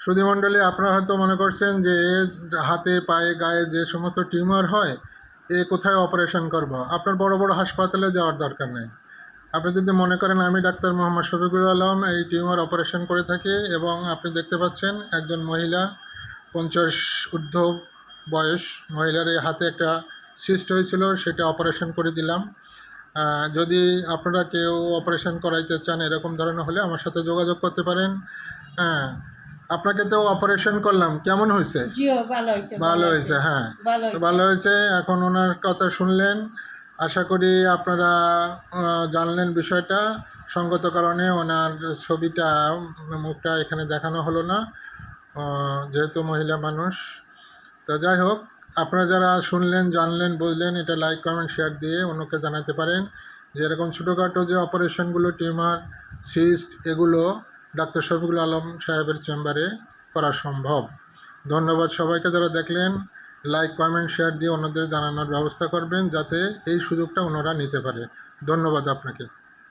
সুধীমণ্ডলী, আপনারা হয়তো মনে করছেন যে হাতে পায়ে গায়ে যে সমস্ত টিউমার হয় কোথায় অপারেশন করব। আপনার বড় বড় হাসপাতালে যাওয়ার দরকার নেই। আপনি যদি মনে করেন আমি ডাক্তার মোহাম্মদ শফিকুল আলম এই টিউমার অপারেশন করে থাকি, এবং আপনি দেখতে পাচ্ছেন একজন মহিলা 50 ঊর্ধ্ব বয়স মহিলার এই হাতে একটা সিস্ট হয়েছিল, সেটা অপারেশন করে দিলাম। যদি আপনারা কেউ অপারেশন করাইতে চান এরকম ধরনের হলে আমার সাথে যোগাযোগ করতে পারেন। হ্যাঁ, আপনাকে তো অপারেশন করলাম, কেমন হয়েছে? ভালো হয়েছে। হ্যাঁ, ভালো হয়েছে। এখন ওনার কথা শুনলেন, আশা করি আপনারা জানলেন বিষয়টা। সঙ্গত কারণে ওনার ছবিটা, মুখটা এখানে দেখানো হলো না, যেহেতু মহিলা মানুষ। তো যাই হোক, আপনারা যারা শুনলেন, জানলেন, বুঝলেন, এটা লাইক কমেন্ট শেয়ার দিয়ে অন্যকে জানাতে পারেন যে এরকম ছোটোখাটো যে অপারেশনগুলো, টিউমার, সিস্ট, এগুলো ডাক্তার শফিকুল আলম সাহেবের চেম্বারে করা সম্ভব। ধন্যবাদ সবাইকে যারা দেখলেন। লাইক কমেন্ট শেয়ার দিয়ে অন্যদের জানানোর ব্যবস্থা করবেন যাতে এই সুযোগটা ওনারা নিতে পারে। ধন্যবাদ আপনাকে।